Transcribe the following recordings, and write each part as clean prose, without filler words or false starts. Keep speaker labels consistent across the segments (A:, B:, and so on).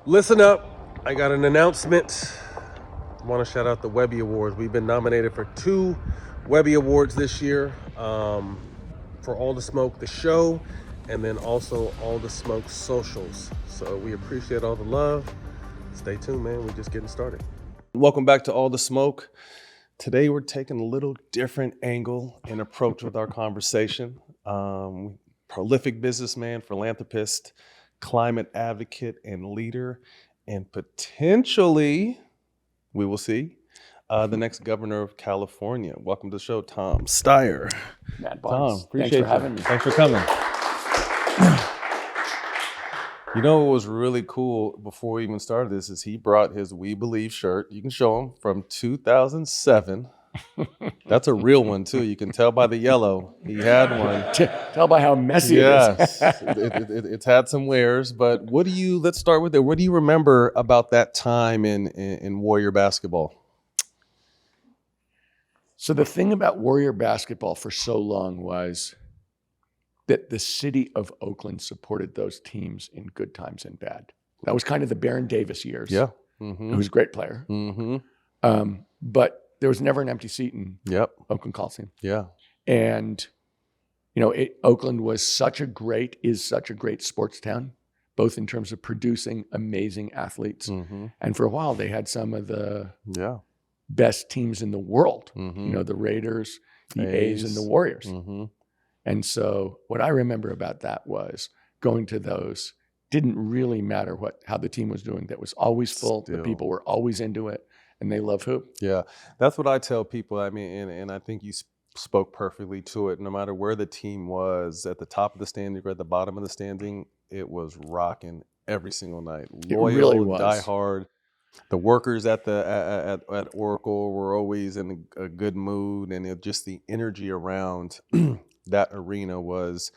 A: Listen up, I got an announcement. I want to shout out the Webby Awards. We've been nominated for 2 Webby Awards this year, for All the Smoke, the show, and then also All the Smoke socials. So we appreciate all the love. Stay tuned, man. We're just getting started. Welcome back to All the Smoke. Today we're taking a little different angle and approach with our conversation. Prolific businessman, philanthropist, climate advocate, and leader, and potentially, we will see, the next governor of California. Welcome to the show, Tom Steyer.
B: Matt Barnes.
A: Tom, appreciate
B: Thanks for having me.
A: Thanks for coming. You know what was really cool before we even started this is he brought his We Believe shirt. You can show him from 2007. That's a real one too. You can tell by the yellow. He had one.
B: Tell by how messy it is.
A: Yes, it's had some wears. But let's start with it. What do you remember about that time in Warrior basketball?
B: So the thing about Warrior basketball for so long was that the city of Oakland supported those teams in good times and bad. That was kind of the Baron Davis years.
A: Yeah. Mm-hmm.
B: Who was a great player.
A: Mm-hmm.
B: But there was never an empty seat in Oakland Coliseum.
A: Yeah.
B: And, Oakland is such a great sports town, both in terms of producing amazing athletes. Mm-hmm. And for a while, they had some of the best teams in the world. Mm-hmm. The Raiders, the A's and the Warriors. Mm-hmm. And so what I remember about that was going to those didn't really matter how the team was doing. That was always full. The people were always into it, and they love hoop.
A: Yeah, that's what I tell people. I mean, and I think you spoke perfectly to it. No matter where the team was, at the top of the standing or at the bottom of the standing, it was rocking every single night. Loyal,
B: it really was.
A: diehard. The workers at Oracle were always in a good mood, and just the energy around that arena was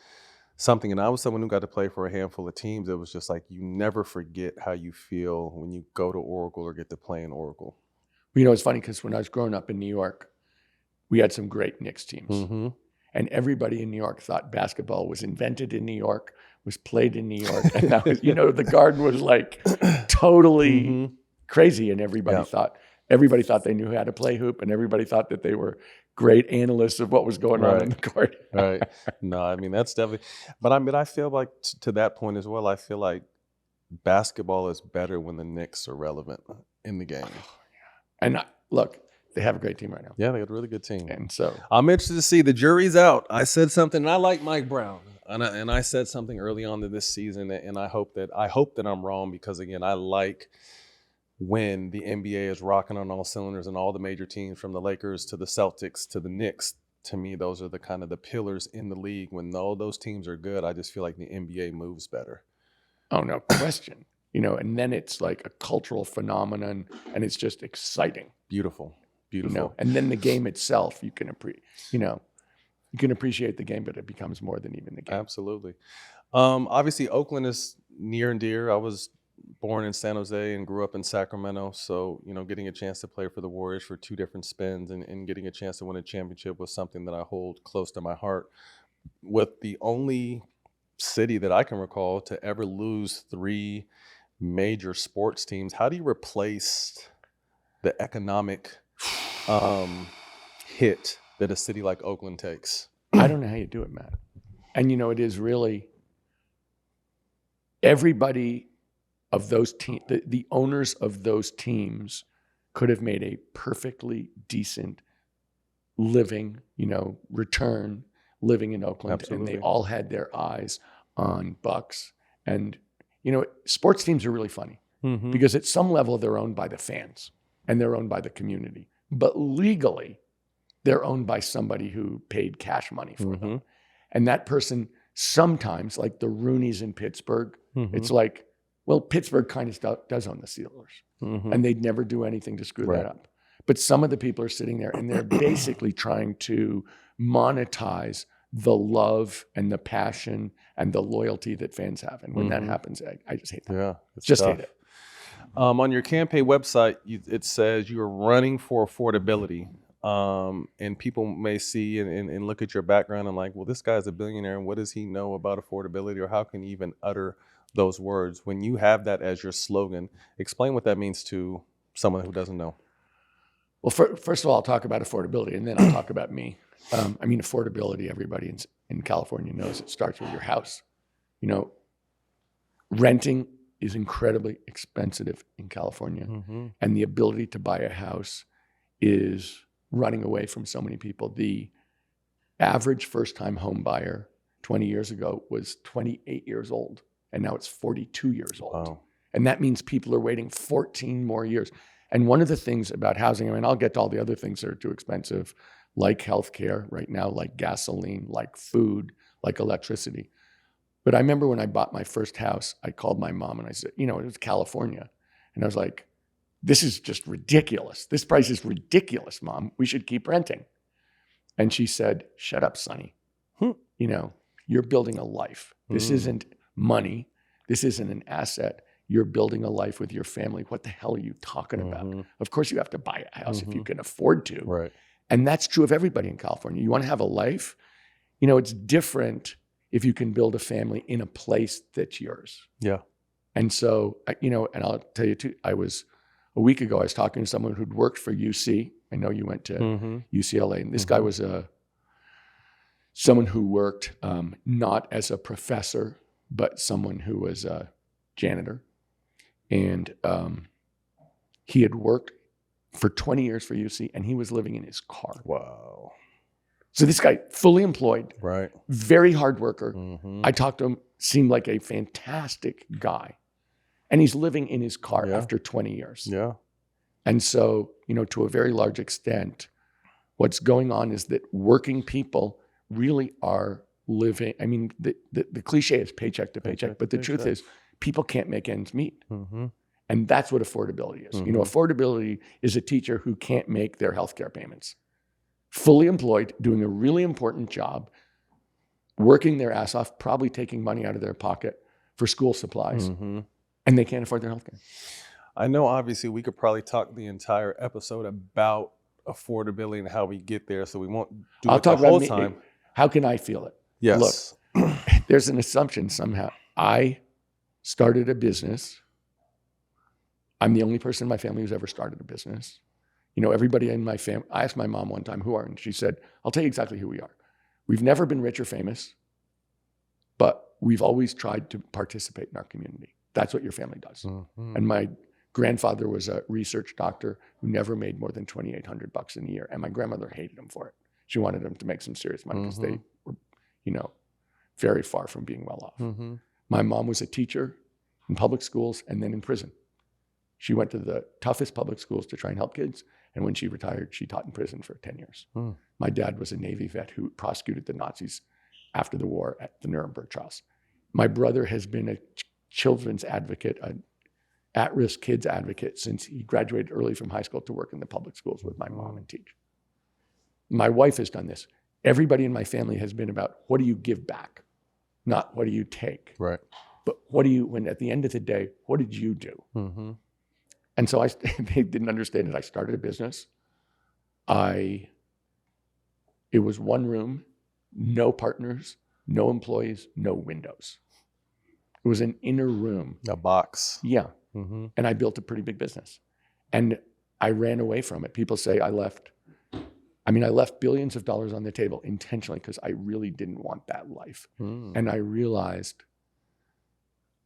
A: something. And I was someone who got to play for a handful of teams. It was just like you never forget how you feel when you go to Oracle or get to play in Oracle.
B: It's funny because when I was growing up in New York, we had some great Knicks teams. Mm-hmm. And everybody in New York thought basketball was invented in New York, was played in New York. And that was, the Garden was like totally crazy. And everybody thought they knew how to play hoop, and everybody thought that they were great analysts of what was going on in the court.
A: Right. No, I mean, that's definitely, but I feel like to that point as well, I feel like basketball is better when the Knicks are relevant in the game.
B: And look, they have a great team right now.
A: Yeah, they got a really good team.
B: And so
A: I'm interested to see. The jury's out. I said something, and I like Mike Brown, and I said something early on in this season, and I hope that I'm wrong, because again, I like when the NBA is rocking on all cylinders and all the major teams, from the Lakers to the Celtics to the Knicks. To me, those are the kind of the pillars in the league. When all those teams are good, I just feel like the NBA moves better.
B: Oh, no question. And then it's like a cultural phenomenon, and it's just exciting.
A: Beautiful.
B: And then the game itself, you can appreciate the game, but it becomes more than even the game.
A: Absolutely. Obviously, Oakland is near and dear. I was born in San Jose and grew up in Sacramento. So, getting a chance to play for the Warriors for 2 different spins and getting a chance to win a championship was something that I hold close to my heart. With the only city that I can recall to ever lose 3 major sports teams, how do you replace the economic hit that a city like Oakland takes?
B: I don't know how you do it, Matt. And, it is really everybody of those teams, the owners of those teams could have made a perfectly decent living, return living in Oakland.
A: Absolutely.
B: And they all had their eyes on Bucks. And, sports teams are really funny because at some level they're owned by the fans and they're owned by the community. But legally, they're owned by somebody who paid cash money for them. And that person sometimes, like the Rooneys in Pittsburgh, it's like, well, Pittsburgh kind of does own the Steelers, and they'd never do anything to screw that up. But some of the people are sitting there, and they're basically trying to monetize the love and the passion and the loyalty that fans have. And when that happens, I just hate that.
A: Yeah,
B: just hate it.
A: On your campaign website, it says you are running for affordability. And people may see and look at your background and like, well, this guy's a billionaire, and what does he know about affordability, or how can he even utter
C: those words. When you have that as your slogan, explain what that means to someone who doesn't know.
B: Well, first of all, I'll talk about affordability, and then I'll talk about me. Affordability, everybody in California knows it starts with your house. Renting is incredibly expensive in California, and the ability to buy a house is running away from so many people. The average first-time home buyer 20 years ago was 28 years old, and now it's 42 years old.
C: Wow.
B: And that means people are waiting 14 more years. And one of the things about housing, I'll get to all the other things that are too expensive, like healthcare right now, like gasoline, like food, like electricity. But I remember when I bought my first house, I called my mom and I said, it was California. And I was like, this is just ridiculous. This price is ridiculous, Mom. We should keep renting. And she said, shut up, Sonny. You're building a life. This isn't money. This isn't an asset. You're building a life with your family. What the hell are you talking about? Of course you have to buy a house if you can afford to.
C: Right.
B: And that's true of everybody in California. You want to have a life? It's different if you can build a family in a place that's yours.
C: Yeah.
B: And so, and I'll tell you too, a week ago, I was talking to someone who'd worked for UC. I know you went to UCLA, and this guy was someone who worked not as a professor, but someone who was a janitor. And he had worked for 20 years for UC, and he was living in his car.
C: Wow.
B: So this guy, fully employed,
C: Right.
B: very hard worker. I talked to him, seemed like a fantastic guy. And he's living in his car after 20 years.
C: Yeah.
B: And so, to a very large extent, what's going on is that working people really are living. The cliche is paycheck to paycheck, but the truth is people can't make ends meet. And that's what affordability is. Affordability is a teacher who can't make their healthcare payments. Fully employed, doing a really important job, working their ass off, probably taking money out of their pocket for school supplies, and they can't afford their healthcare.
C: I know, obviously, we could probably talk the entire episode about affordability and how we get there, so we won't do it the whole time.
B: How can I feel it?
C: Yes.
B: Look, there's an assumption somehow. I started a business. I'm the only person in my family who's ever started a business. Everybody in my family, I asked my mom one time, who are you? And she said, I'll tell you exactly who we are. We've never been rich or famous, but we've always tried to participate in our community. That's what your family does. And my grandfather was a research doctor who never made more than $2,800 in a year. And my grandmother hated him for it. She wanted him to make some serious money because they were, very far from being well off. My mom was a teacher in public schools and then in prison. She went to the toughest public schools to try and help kids. And when she retired, she taught in prison for 10 years. My dad was a Navy vet who prosecuted the Nazis after the war at the Nuremberg trials. My brother has been a children's advocate, an at-risk kids advocate since he graduated early from high school to work in the public schools with my mom and teach. My wife has done this. Everybody in my family has been about, what do you give back? Not what do you take?
C: Right.
B: But when at the end of the day, what did you do? And so they didn't understand it. I started a business. It was one room, no partners, no employees, no windows. It was an inner room.
C: A box.
B: Yeah. And I built a pretty big business. And I ran away from it. People say I left billions of dollars on the table intentionally because I really didn't want that life. And I realized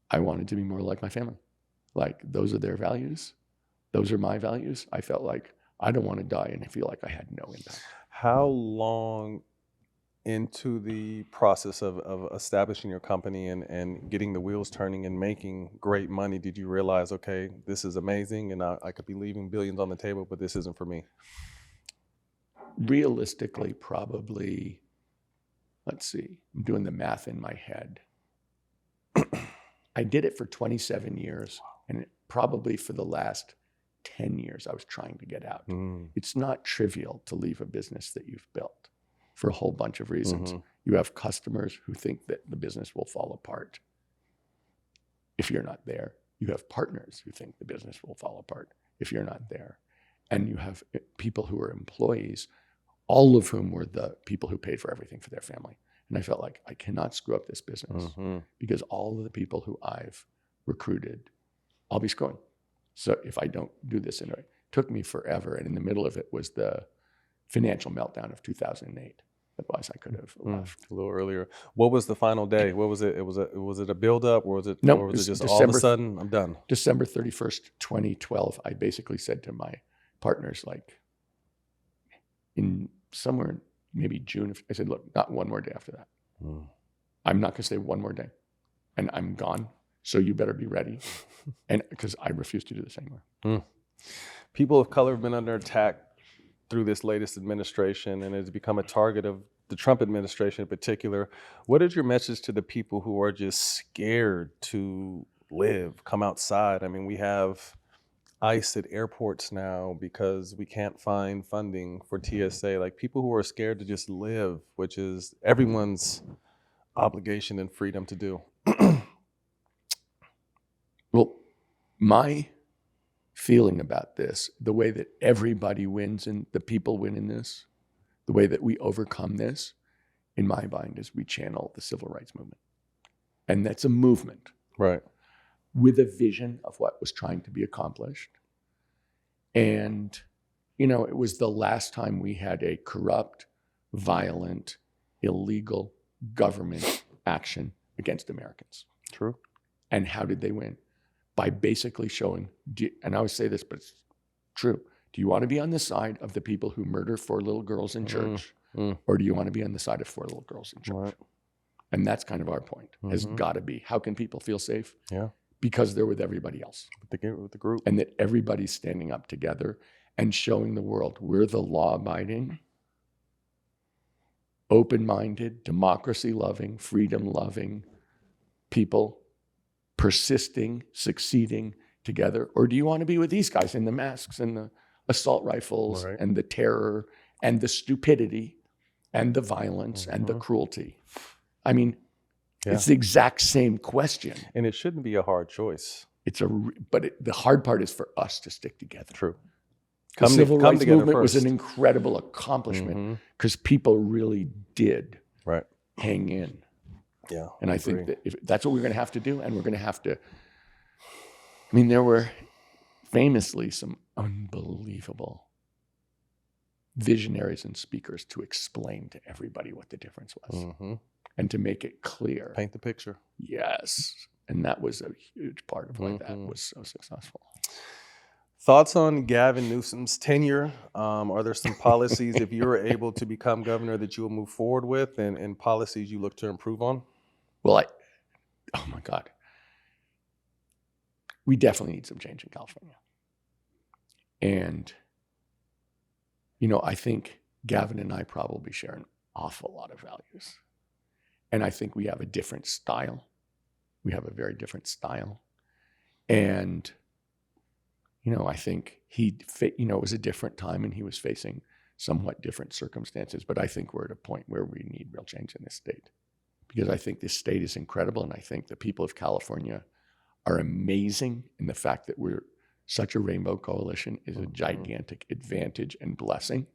B: I wanted to be more like my family. Like, those are their values. Those are my values. I felt like I don't want to die and I feel like I had no impact.
C: How long into the process of establishing your company and getting the wheels turning and making great money did you realize, okay, this is amazing and I could be leaving billions on the table, but this isn't for me?
B: Realistically, probably, let's see, I'm doing the math in my head. I did it for 27 years and probably for the last 10 years, I was trying to get out. It's not trivial to leave a business that you've built for a whole bunch of reasons. You have customers who think that the business will fall apart if you're not there. You have partners who think the business will fall apart if you're not there. And you have people who are employees, all of whom were the people who paid for everything for their family. And I felt like I cannot screw up this business because all of the people who I've recruited, I'll be screwing. So if I don't do this, and it took me forever. And in the middle of it was the financial meltdown of 2008. Otherwise, I could have left
C: a little earlier. What was the final day? What was it? Was it a build up, or was it?
B: No,
C: or was it just
B: December,
C: all of a sudden I'm done?
B: December 31st, 2012. I basically said to my partners, like, in somewhere maybe June, I said, look, not one more day after that. I'm not going to stay one more day, and I'm gone. So you better be ready, and because I refuse to do this anymore.
C: People of color have been under attack through this latest administration, and it's become a target of the Trump administration in particular. What is your message to the people who are just scared to live, come outside? I mean, we have ICE at airports now because we can't find funding for TSA. Like, people who are scared to just live, which is everyone's obligation and freedom to do.
B: Well, my feeling about this, the way that everybody wins and the people win in this, the way that we overcome this, in my mind, is we channel the civil rights movement. And that's a movement.
C: Right.
B: With a vision of what was trying to be accomplished. And, you know, it was the last time we had a corrupt, violent, illegal government action against Americans.
C: True.
B: And how did they win? By basically showing, and I always say this, but it's true. Do you want to be on the side of the people who murder 4 little girls in church? Or do you want to be on the side of 4 little girls in church? Right. And that's kind of our point, has got to be, how can people feel safe?
C: Yeah. Because
B: they're with everybody else.
C: With the group.
B: And that everybody's standing up together and showing the world we're the law-abiding, open-minded, democracy-loving, freedom-loving people persisting, succeeding together. Or do you want to be with these guys in the masks and the assault rifles and the terror and the stupidity and the violence and the cruelty? I mean, it's the exact same question.
C: And it shouldn't be a hard choice.
B: The hard part is for us to stick together.
C: True.
B: The civil rights movement was an incredible accomplishment because people really did hang in.
C: Yeah.
B: And I think that if that's what we're going to have to do, and we're going to have to, I mean, there were famously some unbelievable visionaries and speakers to explain to everybody what the difference was and to make it clear.
C: Paint the picture.
B: Yes. And that was a huge part of why that was so successful.
C: Thoughts on Gavin Newsom's tenure? Are there some policies, if you were able to become governor, that you will move forward with, and policies you look to improve on?
B: Well, oh my God. We definitely need some change in California. And, you know, I think Gavin and I probably share an awful lot of values. And I think we have a different style. We have a very different style. And, you know, I think it was a different time and he was facing somewhat different circumstances. But I think we're at a point where we need real change in this state. Because I think this state is incredible. And I think the people of California are amazing. And the fact that we're such a rainbow coalition is a gigantic advantage and blessing.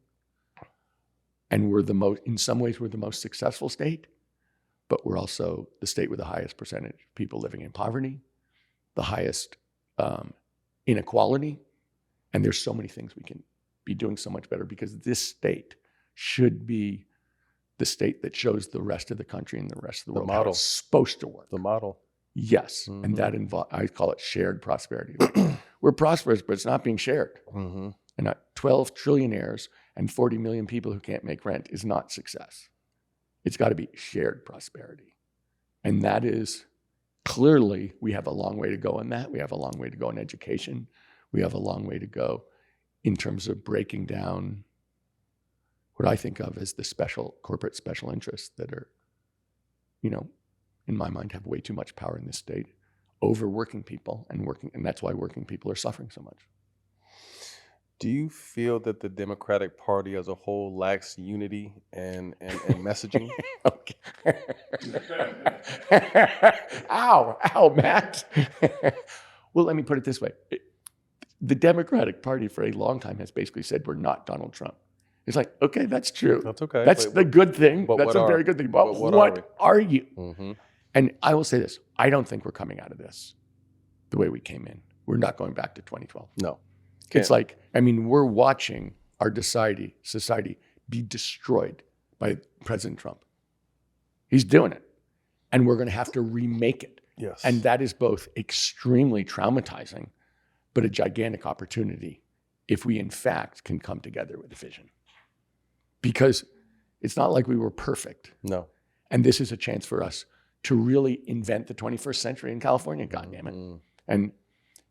B: And in some ways, we're the most successful state. But we're also the state with the highest percentage of people living in poverty, the highest inequality. And there's so many things we can be doing so much better, because this state should be the state that shows the rest of the country and the rest of the world how it's supposed to work.
C: The model.
B: Yes. And that I call it shared prosperity. We're prosperous, but it's not being shared. And 12 trillionaires and 40 million people who can't make rent is not success. It's got to be shared prosperity. And that is clearly, we have a long way to go in that. We have a long way to go in education. We have a long way to go in terms of breaking down what I think of as the corporate special interests that are, you know, in my mind, have way too much power in this state over working people and that's why working people are suffering so much.
C: Do you feel that the Democratic Party as a whole lacks unity and messaging?
B: Ow, Matt. Well, let me put it this way. The Democratic Party for a long time has basically said we're not Donald Trump. It's like, okay, that's true.
C: That's okay.
B: That's the good thing.
C: but
B: That's
C: what
B: a very
C: are-
B: good thing. But
C: but
B: what are you?
C: Mm-hmm.
B: And I will say this, I don't think we're coming out of this the way we came in. We're not going back to 2012.
C: No.
B: It's like, I mean, we're watching our society be destroyed by President Trump. He's doing it. And we're going to have to remake it.
C: Yes.
B: And that is both extremely traumatizing, but a gigantic opportunity if we in fact can come together with a vision. Because it's not like we were perfect.
C: No.
B: And this is a chance for us to really invent the 21st century in California, goddammit.
C: Mm-hmm.
B: And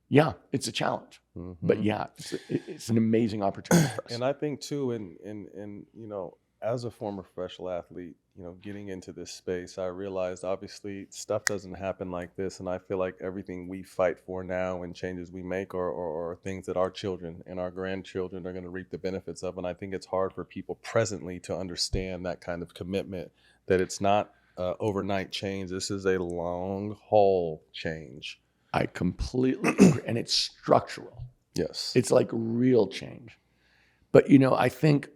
B: yeah, it's a challenge.
C: Mm-hmm.
B: But yeah, it's an amazing opportunity for us.
C: And I think too, in you know, as a former professional athlete, you know, getting into this space, I realized obviously stuff doesn't happen like this, and I feel like everything we fight for now and changes we make are things that our children and our grandchildren are going to reap the benefits of. And I think it's hard for people presently to understand that kind of commitment, that it's not overnight change. This is a long haul change.
B: I completely agree. And it's structural.
C: Yes.
B: It's like real change. But, you know, I think,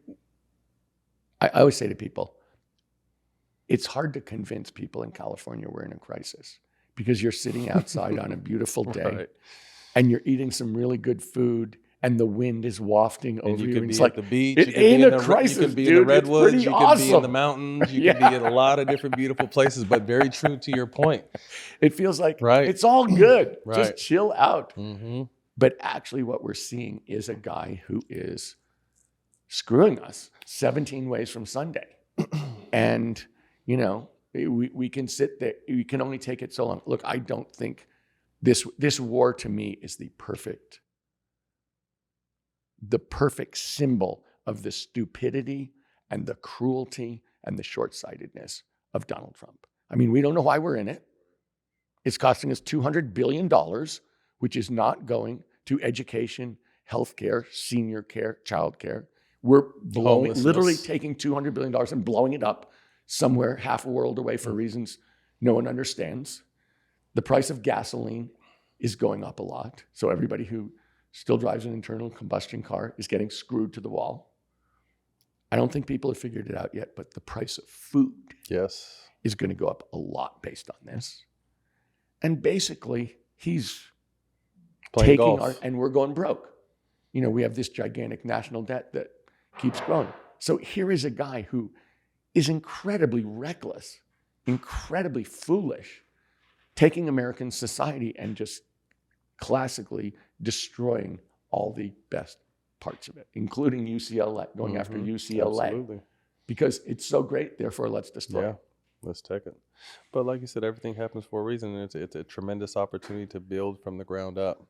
B: I always say to people, it's hard to convince people in California we're in a crisis because you're sitting outside on a beautiful day
C: Right.
B: and you're eating some really good food and the wind is wafting over
C: And you
B: you.
C: can
B: and
C: be
B: it's
C: at
B: like,
C: the beach.
B: it
C: You can
B: ain't
C: be in
B: a
C: the,
B: crisis,
C: You can be
B: dude.
C: in the
B: It's
C: redwoods.
B: pretty
C: You can be in the
B: awesome.
C: mountains. You can be in a lot of different beautiful places. But very true to your point.
B: It feels like
C: Right.
B: it's all good.
C: Right.
B: Just chill out.
C: Mm-hmm.
B: But actually what we're seeing is a guy who is screwing us 17 ways from Sunday. And, you know, we can sit there. We can only take it so long. Look, I don't think this war to me is the perfect symbol of the stupidity and the cruelty and the short-sightedness of Donald Trump. I mean, we don't know why we're in it. It's costing us $200 billion, which is not going to education, healthcare, senior care, childcare. We're literally taking $200 billion and blowing it up somewhere half a world away for reasons no one understands. The price of gasoline is going up a lot. So everybody who still drives an internal combustion car is getting screwed to the wall. I don't think people have figured it out yet, but the price of food
C: Yes.
B: is going to go up a lot based on this. And basically, he's
C: Playing
B: taking
C: golf.
B: and we're going broke. You know, we have this gigantic national debt that keeps growing. So here is a guy who is incredibly reckless, incredibly foolish, taking American society and just classically destroying all the best parts of it, including UCLA, going after UCLA.
C: Absolutely.
B: Because it's so great, therefore let's destroy
C: Yeah.
B: it.
C: Let's take it. But like you said, everything happens for a reason, and it's a tremendous opportunity to build from the ground up.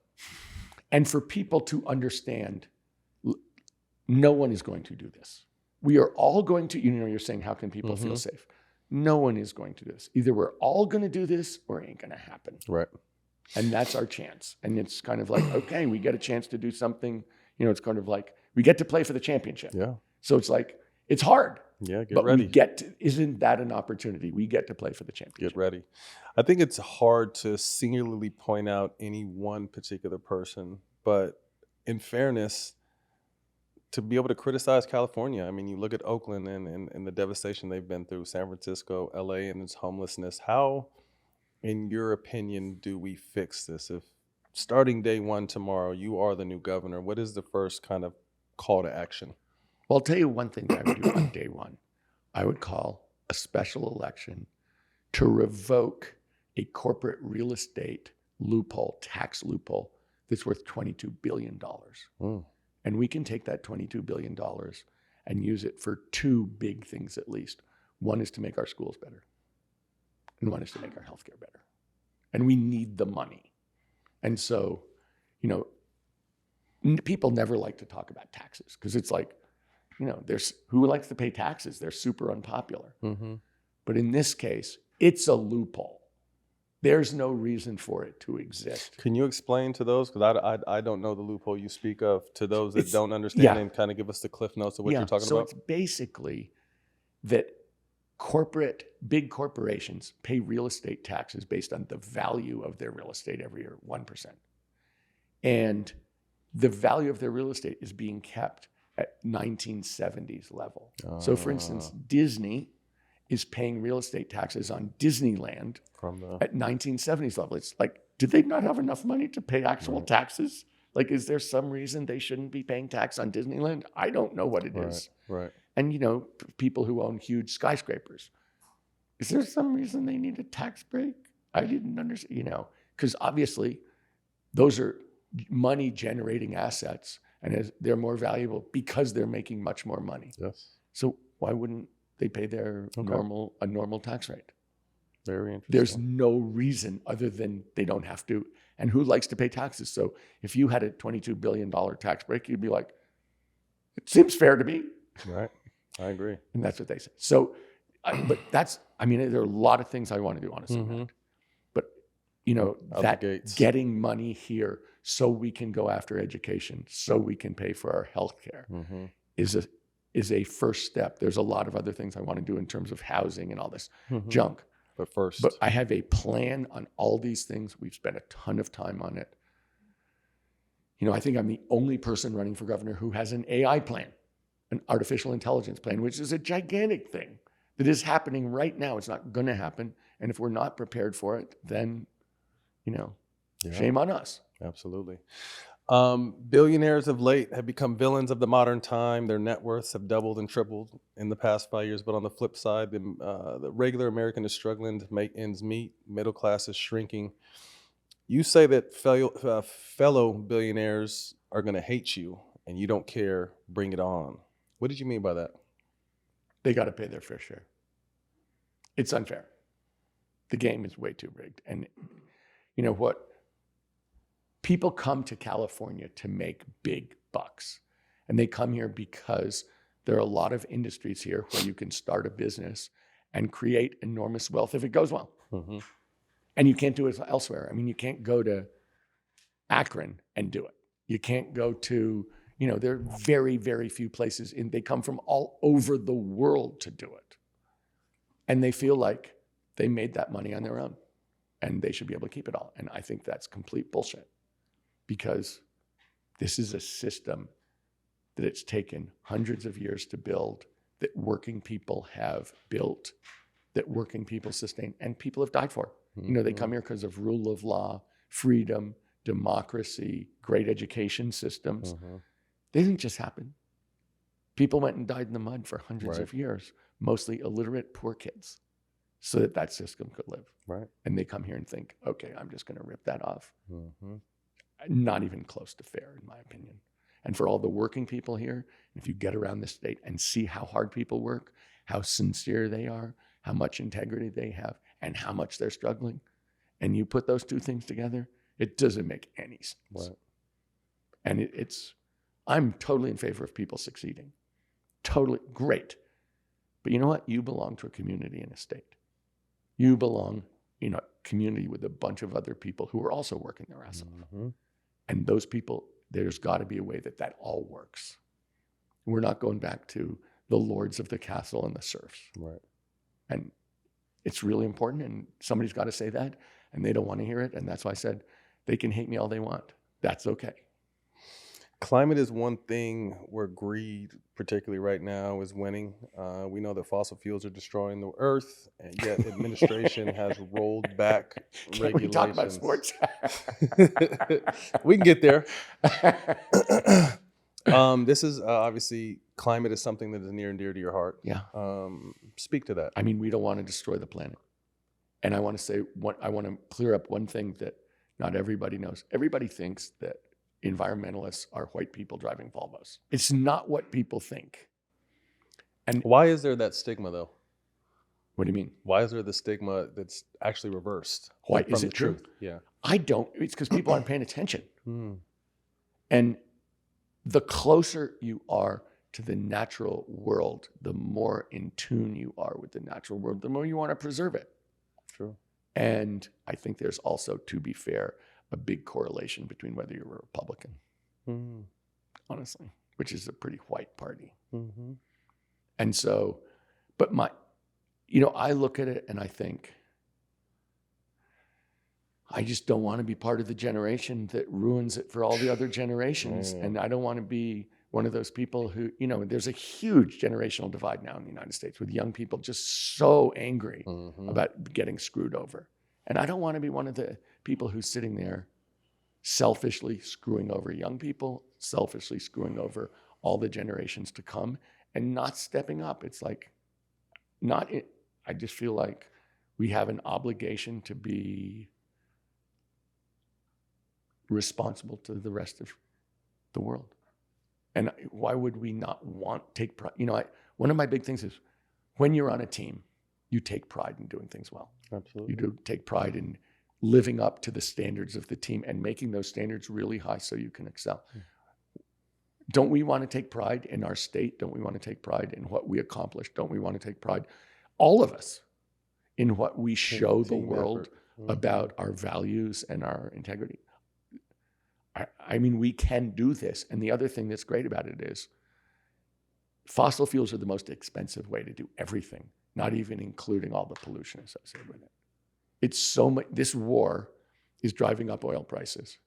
B: And for people to understand, no one is going to do this. We are all going to, you know, you're saying, how can people feel safe? No one is going to do this. Either we're all going to do this or it ain't going to happen.
C: Right.
B: And that's our chance. And it's kind of like, okay, we get a chance to do something. You know, it's kind of like we get to play for the championship.
C: Yeah.
B: So it's like, it's hard.
C: Yeah. Get
B: But
C: ready.
B: isn't that an opportunity? We get to play for the championship.
C: Get ready. I think it's hard to singularly point out any one particular person, but in fairness, to be able to criticize California, I mean, you look at Oakland and the devastation they've been through, San Francisco, LA, and its homelessness. How, in your opinion, do we fix this? If starting day one tomorrow, you are the new governor, what is the first kind of call to action?
B: Well, I'll tell you one thing that I would do on day one. I would call a special election to revoke a corporate real estate loophole, tax loophole, that's worth $22 billion. And we can take that $22 billion and use it for two big things at least. One is to make our schools better, and one is to make our healthcare better. And we need the money. And so, you know, people never like to talk about taxes because it's like, you know, there's who likes to pay taxes? They're super unpopular. But in this case, it's a loophole. There's no reason for it to exist.
C: Can you explain to those, because I don't know the loophole you speak of, to those that don't understand, and kind of give us the cliff notes of what you're talking about?
B: So it's basically that big corporations pay real estate taxes based on the value of their real estate every year, 1%. And the value of their real estate is being kept at 1970s level. So for instance, Disney is paying real estate taxes on Disneyland at 1970s level. It's like, do they not have enough money to pay actual taxes? Like, is there some reason they shouldn't be paying tax on Disneyland? I don't know what it is.
C: Right.
B: And, you know, people who own huge skyscrapers, is there some reason they need a tax break? I didn't understand, you know, because obviously those are money generating assets and they're more valuable because they're making much more money.
C: Yes.
B: So why wouldn't they pay their normal tax rate?
C: Very interesting.
B: There's no reason other than they don't have to. And who likes to pay taxes? So if you had a $22 billion tax break, you'd be like, it seems fair to me.
C: Right. I agree.
B: And that's what they say. So, but that's, I mean, there are a lot of things I want to do, honestly. But, you know, that getting money here so we can go after education, so we can pay for our healthcare is a first step. There's a lot of other things I want to do in terms of housing and all this junk. But I have a plan on all these things. We've spent a ton of time on it. You know, I think I'm the only person running for governor who has an AI plan, an artificial intelligence plan, which is a gigantic thing that is happening right now. It's not going to happen. And if we're not prepared for it, then, you know, shame on us.
C: Absolutely. Billionaires of late have become villains of the modern time. Their net worths have doubled and tripled in the past 5 years. But on the flip side, the regular American is struggling to make ends meet. Middle class is shrinking. You say that fellow billionaires are going to hate you and you don't care. Bring it on. What did you mean by that?
B: They got to pay their fair share. It's unfair. The game is way too rigged. And you know what? People come to California to make big bucks. And they come here because there are a lot of industries here where you can start a business and create enormous wealth if it goes well. And you can't do it elsewhere. I mean, you can't go to Akron and do it. You can't go to, you know, there are very, very few places. They come from all over the world to do it. And they feel like they made that money on their own and they should be able to keep it all. And I think that's complete bullshit. Because this is a system that it's taken hundreds of years to build, that working people have built, that working people sustain, and people have died for. You know, they come here because of rule of law, freedom, democracy, great education systems. They didn't just happen. People went and died in the mud for hundreds of years, mostly illiterate, poor kids, so that that system could live. And they come here and think, okay, I'm just going to rip that off. Not even close to fair, in my opinion. And for all the working people here, if you get around the state and see how hard people work, how sincere they are, how much integrity they have, and how much they're struggling, and you put those two things together, it doesn't make any sense. And I'm totally in favor of people succeeding. Totally great. But you know what? You belong to a community and a state. You belong in a community with a bunch of other people who are also working their ass off. And those people, there's got to be a way that that all works. We're not going back to the lords of the castle and the serfs. And it's really important, and somebody's got to say that, and they don't want to hear it. And that's why I said they can hate me all they want. That's okay.
C: Climate is one thing where greed, particularly right now, is winning. We know that fossil fuels are destroying the earth, and yet administration has rolled back regulations.
B: We talk about sports?
C: We can get there. This is obviously, climate is something that is near and dear to your heart. Speak to that.
B: I mean, we don't want to destroy the planet. And I want to say, I want to clear up one thing that not everybody knows. Everybody thinks that environmentalists are white people driving Volvos. It's not what people think. And
C: why is there that stigma, though?
B: What do you mean?
C: Why is there the stigma that's actually reversed?
B: Why is it true? I don't. It's because people aren't paying attention. And the closer you are to the natural world, the more in tune you are with the natural world, the more you want to preserve it. And I think there's also, to be fair, a big correlation between whether you're a Republican, honestly, which is a pretty white party. And so, but I look at it and I think, I just don't want to be part of the generation that ruins it for all the other generations. And I don't want to be one of those people who, there's a huge generational divide now in the United States with young people just so angry about getting screwed over. And I don't want to be one of the people who's sitting there selfishly screwing over young people, selfishly screwing over all the generations to come, and not stepping up. It's like, I just feel like we have an obligation to be responsible to the rest of the world. And why would we not take pride? One of my big things is when you're on a team, you take pride in doing things well.
C: Absolutely.
B: You do take pride in living up to the standards of the team and making those standards really high so you can excel. Don't we want to take pride in our state? Don't we want to take pride in what we accomplished? Don't we want to take pride, all of us, in what we show the world about our values and our integrity? I mean, we can do this. And the other thing that's great about it is fossil fuels are the most expensive way to do everything, not even including all the pollution associated with it. It's so much. This war is driving up oil prices.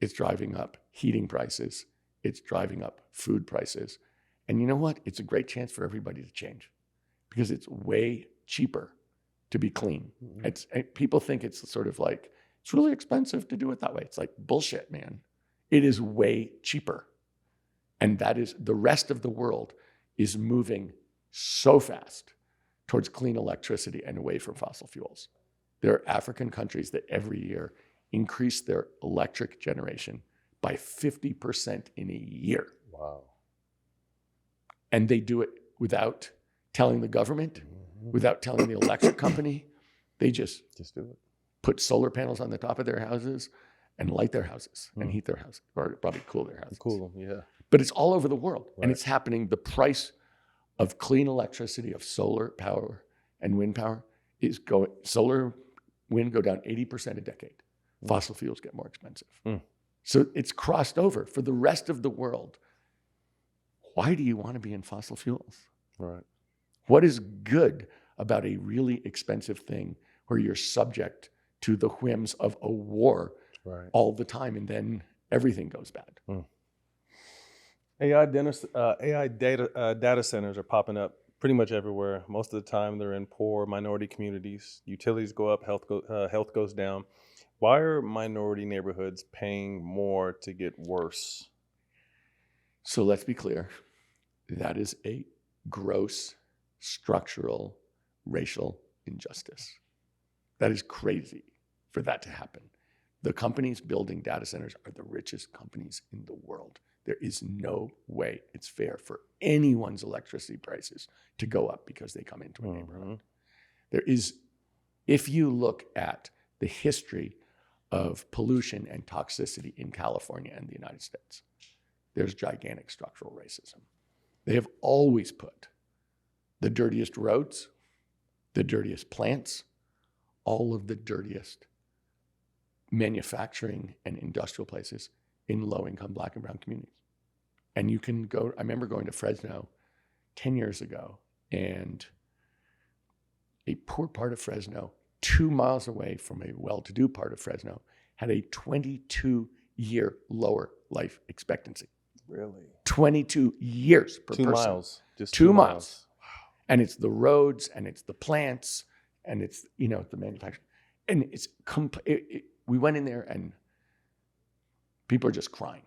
B: It's driving up heating prices. It's driving up food prices. And you know what? It's a great chance for everybody to change because it's way cheaper to be clean. People think it's sort of like, it's really expensive to do it that way. It's like bullshit, man. It is way cheaper. And that is, the rest of the world is moving so fast towards clean electricity and away from fossil fuels. There are African countries that every year increase their electric generation by 50% in a year.
C: Wow.
B: And they do it without telling the government, without telling the electric company. They just
C: do it.
B: Put solar panels on the top of their houses and light their houses and heat their houses, or probably cool their houses.
C: Cool, yeah.
B: But it's all over the world.
C: Right.
B: And it's happening. The price of clean electricity, of solar power and wind power is going, solar, wind go down 80% a decade. Fossil fuels get more expensive. So it's crossed over. For the rest of the world, why do you want to be in fossil fuels?
C: Right.
B: What is good about a really expensive thing where you're subject to the whims of a war all the time, and then everything goes bad?
C: AI data centers are popping up pretty much everywhere. Most of the time, they're in poor minority communities. Utilities go up, health goes down. Why are minority neighborhoods paying more to get worse?
B: So let's be clear. That is a gross, structural, racial injustice. That is crazy for that to happen. The companies building data centers are the richest companies in the world. There is no way it's fair for anyone's electricity prices to go up because they come into a neighborhood. There is, if you look at the history of pollution and toxicity in California and the United States, there's gigantic structural racism. They have always put the dirtiest roads, the dirtiest plants, all of the dirtiest manufacturing and industrial places in low-income Black and brown communities. And you can go, I remember going to Fresno 10 years ago, and a poor part of Fresno, 2 miles away from a well-to-do part of Fresno, had a 22-year lower life expectancy.
C: Really?
B: 22 years per
C: 2
B: person.
C: miles. Just
B: 2 miles. Wow. And it's the roads, and it's the plants, and it's, the manufacturing. And it's, we went in there and people are just crying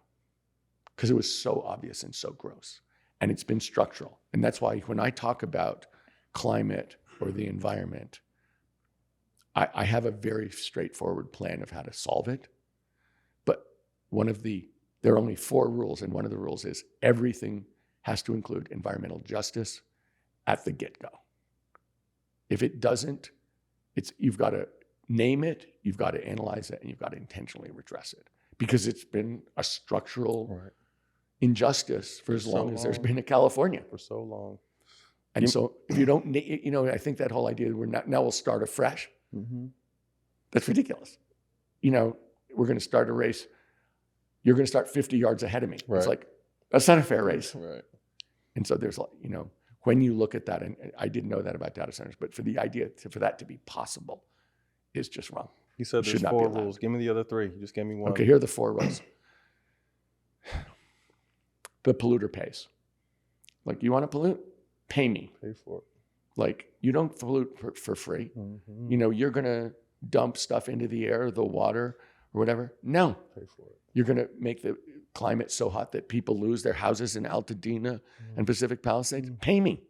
B: because it was so obvious and so gross. And it's been structural. And that's why when I talk about climate or the environment, I have a very straightforward plan of how to solve it. But there are only 4 rules. And one of the rules is everything has to include environmental justice at the get-go. If it doesn't, you've got to name it, you've got to analyze it, and you've got to intentionally redress it. Because it's been a structural injustice for as long as there's been a California.
C: For so long.
B: And so if you don't, I think that whole idea now we'll start afresh. That's ridiculous. We're going to start a race. You're going to start 50 yards ahead of me. It's like, that's not a fair race.
C: Right.
B: And so there's, when you look at that, and I didn't know that about data centers, but for the idea for that to be possible is just wrong.
C: You said there's 4 rules. Give me the other 3. You just gave me one.
B: Okay, here are the 4 rules. The polluter pays. Like, you want to pollute? Pay me.
C: Pay for it.
B: Like, you don't pollute for free.
C: Mm-hmm.
B: You know, you're going to dump stuff into the air, the water, or whatever. No.
C: Pay for it.
B: You're going to make the climate so hot that people lose their houses in Altadena and Pacific Palisades. Pay me.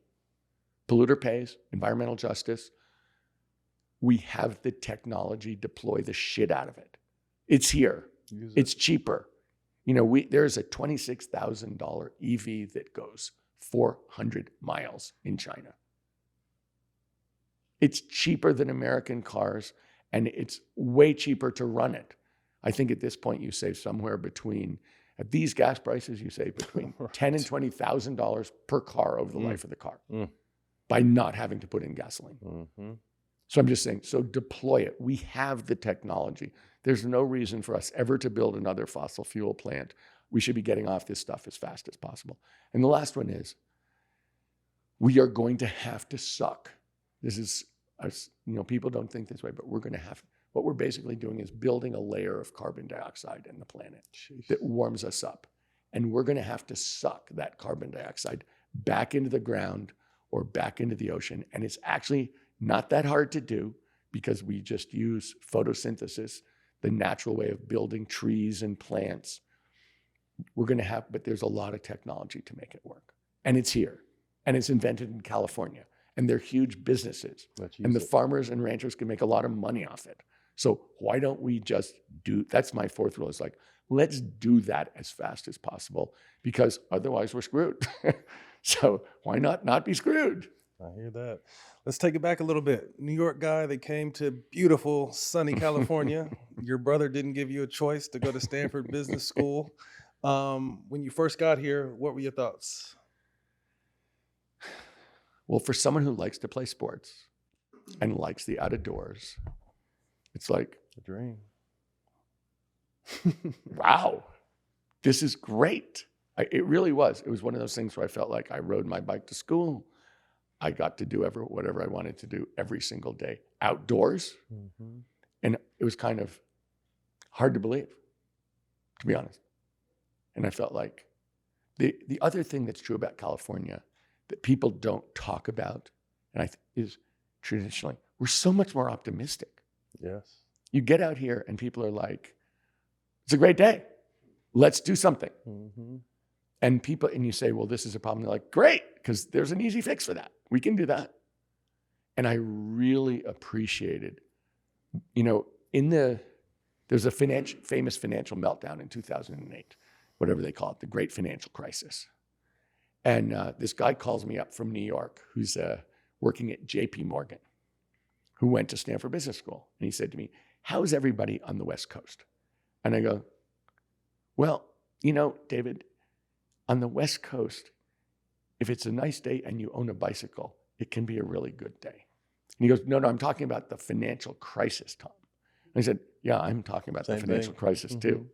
B: Polluter pays, environmental justice. We have the technology, deploy the shit out of it. It's here.
C: Use it.
B: It's cheaper. You know, there's a $26,000 EV that goes 400 miles in China. It's cheaper than American cars, and it's way cheaper to run it. I think at this point you save somewhere between, at these gas prices, you save between
C: Right.
B: $10,000 and $20,000 per car over the life of the car by not having to put in gasoline.
C: Mm-hmm.
B: So I'm just saying, so deploy it. We have the technology. There's no reason for us ever to build another fossil fuel plant. We should be getting off this stuff as fast as possible. And the last one is, we are going to have to suck. This is, you know, people don't think this way, but we're going to have, what we're basically doing is building a layer of carbon dioxide in the planet that warms us up. And we're going to have to suck that carbon dioxide back into the ground or back into the ocean. And it's actually not that hard to do because we just use photosynthesis, the natural way of building trees and plants. We're going to have, but there's a lot of technology to make it work. And it's here. And it's invented in California. And they're huge businesses. And the farmers and ranchers can make a lot of money off it. So why don't we just do, that's my fourth rule, is like, let's do that as fast as possible because otherwise we're screwed. So why not be screwed?
C: I hear that. Let's take it back a little bit. New York guy that came to beautiful, sunny California. Your brother didn't give you a choice to go to Stanford Business School. When you first got here, what were your thoughts?
B: Well, for someone who likes to play sports and likes the out of doors, it's like,
C: A dream.
B: wow, this is great. It really was. It was one of those things where I felt like I rode my bike to school. I got to do whatever I wanted to do every single day outdoors.
C: Mm-hmm.
B: And it was kind of hard to believe, to be honest. And I felt like the other thing that's true about California that people don't talk about, and is traditionally, we're so much more optimistic.
C: Yes.
B: You get out here and people are like, it's a great day. Let's do something.
C: Mm-hmm.
B: And you say, well, this is a problem. They're like, great, because there's an easy fix for that. We can do that. And I really appreciated, you know, there's a famous financial meltdown in 2008, whatever they call it, the Great Financial Crisis. And this guy calls me up from New York who's working at JP Morgan, who went to Stanford Business School. And he said to me, how's everybody on the West Coast? And I go, well, you know, David, on the West Coast, if it's a nice day and you own a bicycle, it can be a really good day. And he goes, no, I'm talking about the financial crisis, Tom. And I said, yeah, I'm talking about the financial crisis too.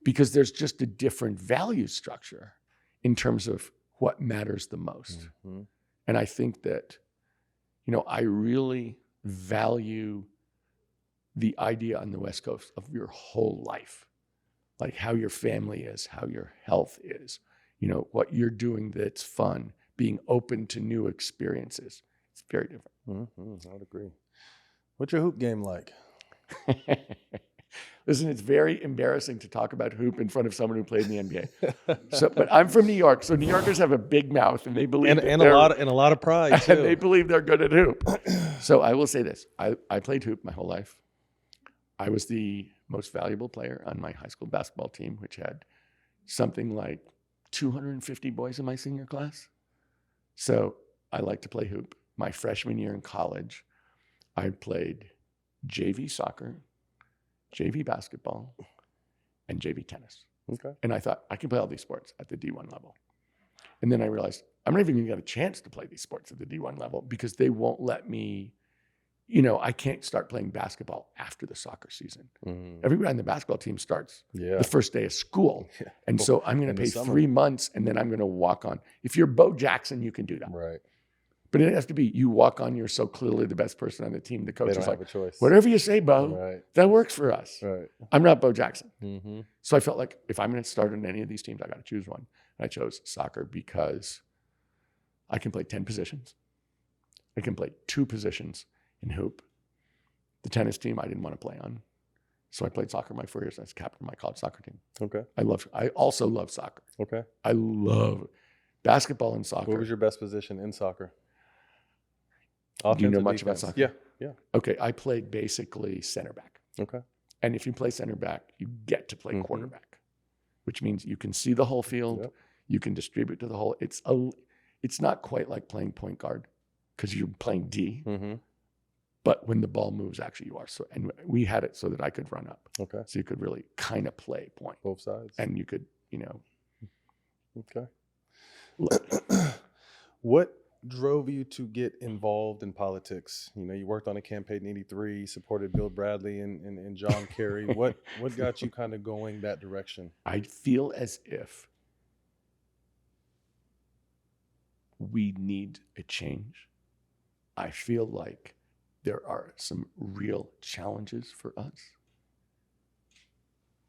B: Because there's just a different value structure in terms of what matters the most.
C: Mm-hmm.
B: And I think that, you know, I really value the idea on the West Coast of your whole life, like how your family is, how your health is, you know, what you're doing that's fun, being open to new experiences. It's very different.
C: Mm-hmm. I would agree. What's your hoop game like?
B: Listen, it's very embarrassing to talk about hoop in front of someone who played in the NBA. But I'm from New York, so New Yorkers have a big mouth, and they believe
C: and a lot of pride too.
B: And they believe they're good at hoop. So I will say this: I played hoop my whole life. I was the most valuable player on my high school basketball team, which had something like 250 boys in my senior class. So I like to play hoop. My freshman year in college, I played JV soccer, JV basketball, and JV tennis.
C: Okay.
B: And I thought, I can play all these sports at the D1 level. And then I realized, I'm not even gonna get a chance to play these sports at the D1 level because they won't let me, you know, I can't start playing basketball after the soccer season.
C: Mm.
B: Everybody on the basketball team starts
C: Yeah.
B: the first day of school.
C: Yeah.
B: And so I'm gonna
C: In the
B: pay
C: summer.
B: 3 months and then I'm gonna walk on. If you're Bo Jackson, you can do that.
C: Right.
B: But it has to be, you walk on, you're so clearly the best person on the team. The
C: They
B: coach
C: don't
B: is
C: have
B: like,
C: a choice.
B: whatever you say, Bo,
C: Right.
B: that works for us.
C: Right.
B: I'm not Bo Jackson.
C: Mm-hmm.
B: So I felt like if I'm going to start on any of these teams, I got to choose one. And I chose soccer because I can play 10 positions. I can play 2 positions in hoop. The tennis team I didn't want to play on. So I played soccer my 4 years. I was captain of my college soccer team.
C: Okay.
B: I also love soccer.
C: Okay.
B: I love basketball and soccer.
C: What was your best position in soccer?
B: Do you know
C: Offense or
B: much about
C: defense?
B: soccer?
C: Yeah.
B: Okay, I played basically center back.
C: Okay.
B: And if you play center back, you get to play
C: Mhm.
B: quarterback, which means you can see the whole field.
C: Yep.
B: You can distribute to the whole. It's not quite like playing point guard because you're playing D.
C: Mm-hmm.
B: But when the ball moves, actually you are. So, and we had it so that I could run up.
C: Okay.
B: So you could really kind of play point.
C: Both sides.
B: And you could,
C: Okay. What drove you to get involved in politics? You worked on a campaign in '83, supported Bill Bradley and John Kerry. What got you kind of going that direction?
B: I feel as if we need a change. I feel like there are some real challenges for us.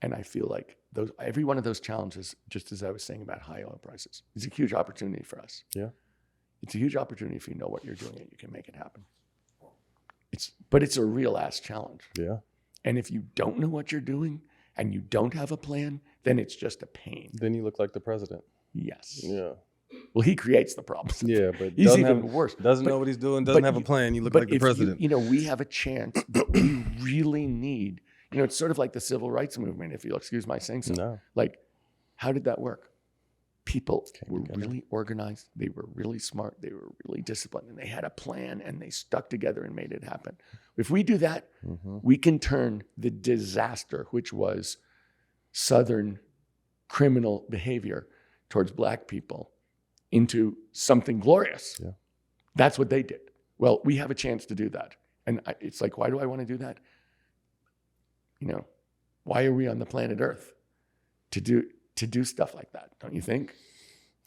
B: And I feel like every one of those challenges, just as I was saying about high oil prices, is a huge opportunity for us.
C: Yeah.
B: It's a huge opportunity if you know what you're doing and you can make it happen. But it's a real ass challenge.
C: Yeah.
B: And if you don't know what you're doing and you don't have a plan, then it's just a pain.
C: Then you look like the president.
B: Yes.
C: Yeah.
B: Well, he creates the problems.
C: Yeah, but
B: he's even worse.
C: Doesn't know what he's doing, doesn't have a plan. You look like the president.
B: We have a chance, but we really need, it's sort of like the civil rights movement, if you'll excuse my saying so.
C: No.
B: Like, how did that work? People were really organized. They were really smart. They were really disciplined, and they had a plan, and they stuck together and made it happen. If we do that, we can turn the disaster, which was Southern criminal behavior towards Black people, into something glorious.
C: Yeah.
B: That's what they did. Well, we have a chance to do that. And it's like, why do I want to do that? Why are we on the planet Earth? To do stuff like that, don't you think?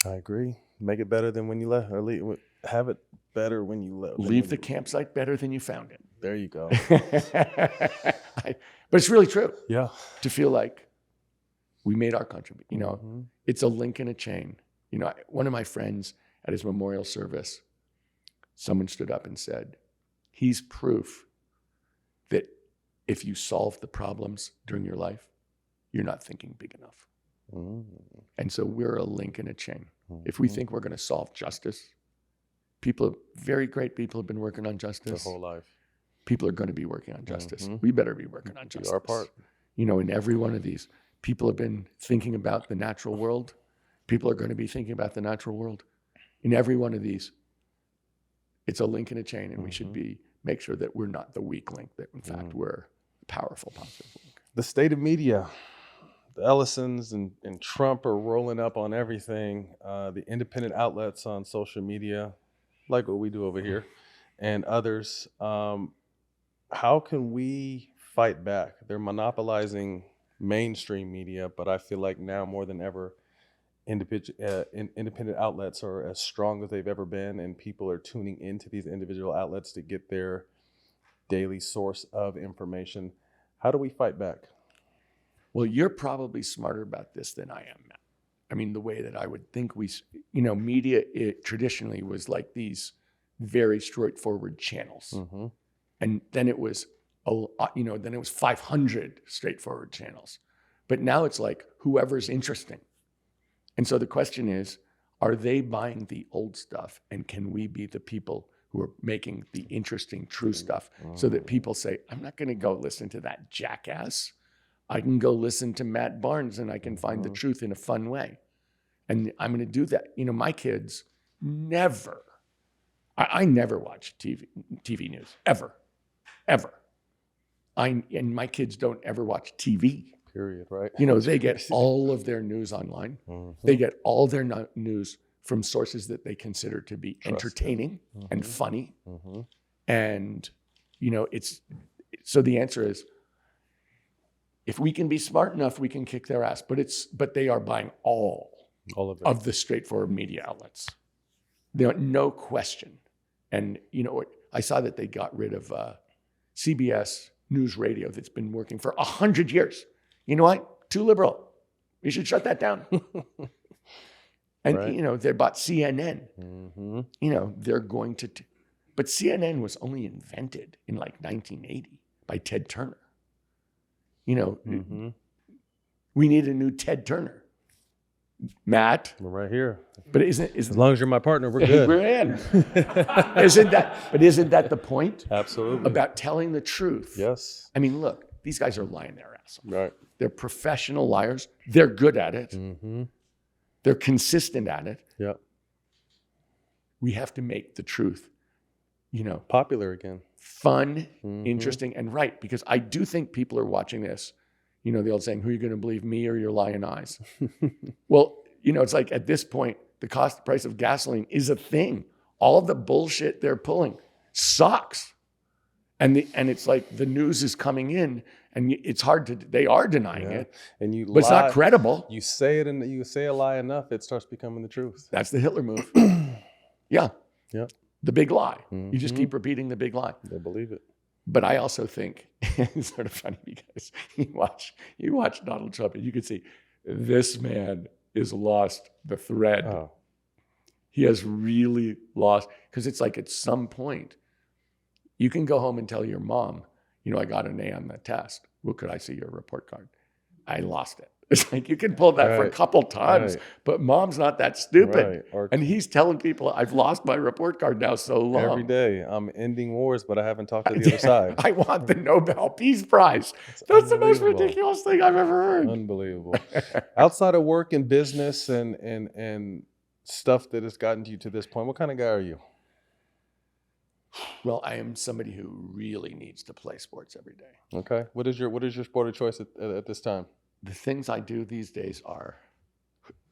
C: I agree. Make it better than when you left, or have it better when you left.
B: Leave the campsite better than you found it.
C: There you go.
B: But it's really true.
C: Yeah.
B: To feel like we made our contribution. It's a link in a chain. One of my friends at his memorial service, someone stood up and said, he's proof that if you solve the problems during your life, you're not thinking big enough. And so we're a link in a chain. If we think we're going to solve justice, very great people have been working on justice.
C: Their whole life.
B: People are going to be working on justice. We better be working on justice.
C: Do our part.
B: In every one of these, people have been thinking about the natural world. People are going to be thinking about the natural world. In every one of these, it's a link in a chain, and we should make sure that we're not the weak link, that in fact we're a powerful, positive link.
C: The state of media. The Ellisons and Trump are rolling up on everything. The independent outlets on social media, like what we do over here, and others. How can we fight back? They're monopolizing mainstream media, but I feel like now more than ever, independent outlets are as strong as they've ever been, and people are tuning into these individual outlets to get their daily source of information. How do we fight back?
B: Well, you're probably smarter about this than I am, Matt. I mean, the way that I would think media, it traditionally was like these very straightforward channels. And then it was, then it was 500 straightforward channels. But now it's like whoever's interesting. And so the question is, are they buying the old stuff? And can we be the people who are making the interesting, true stuff so that people say, I'm not going to go listen to that jackass. I can go listen to Matt Barnes and I can find the truth in a fun way. And I'm going to do that. My kids I never watch TV news, ever. And my kids don't ever watch TV.
C: Period, right?
B: They get all of their news online. They get all their news from sources that they consider to be entertaining and funny. And, so the answer is, if we can be smart enough, we can kick their ass. But they are buying all
C: of it.
B: Of the straightforward media outlets. No question. And I saw that they got rid of CBS News Radio that's been working for 100 years. You know what? Too liberal. We should shut that down. And,
C: Right.
B: you know, they bought CNN.
C: Mm-hmm.
B: You know, they're going to, but CNN was only invented in like 1980 by Ted Turner. You know,
C: Mm-hmm.
B: we need a new Ted Turner. Matt,
C: We're right here.
B: but
C: As long as you're my partner, we're good.
B: we're in. Isn't that the point?
C: Absolutely.
B: About telling the truth?
C: Yes.
B: I mean, look, these guys are lying their ass off.
C: Right.
B: They're professional liars. They're good at it.
C: Mm-hmm.
B: They're consistent at it.
C: Yep.
B: We have to make the truth, you know,
C: Popular again.
B: fun,
C: Mhm.
B: interesting, and right. Because I do think people are watching this. You know, the old saying, who are you going to believe, me or your lying eyes? Well, you know, it's like at this point, the price of gasoline is a thing. All of the bullshit they're pulling sucks. And it's like the news is coming in and it's hard to, they are denying it,
C: And you
B: but it's not credible.
C: You say it and you say a lie enough, it starts becoming the truth.
B: That's the Hitler move. Yeah.
C: Yep.
B: The big lie. You just
C: Mhm.
B: keep repeating the big lie.
C: They believe it.
B: But I also think it's sort of funny because you watch Donald Trump and you can see this man is lost the thread.
C: Oh.
B: He has really lost, because it's like at some point you can go home and tell your mom, you know, I got an A on the test. Well, could I see your report card? I lost it. It's like you can pull that for a
C: Right.
B: couple times,
C: Right.
B: but mom's not that stupid.
C: Right. Or
B: And he's telling people, I've lost my report card now so long.
C: every day, I'm ending wars, but I haven't talked to the other side.
B: I want the Nobel Peace Prize. That's the most
C: unbelievable.
B: ridiculous thing I've ever heard.
C: Unbelievable. Outside of work and business and stuff that has gotten you to this point, what kind of guy are you?
B: Well, I am somebody who really needs to play sports every day.
C: Okay. What is your sport of choice at this time?
B: The things I do these days are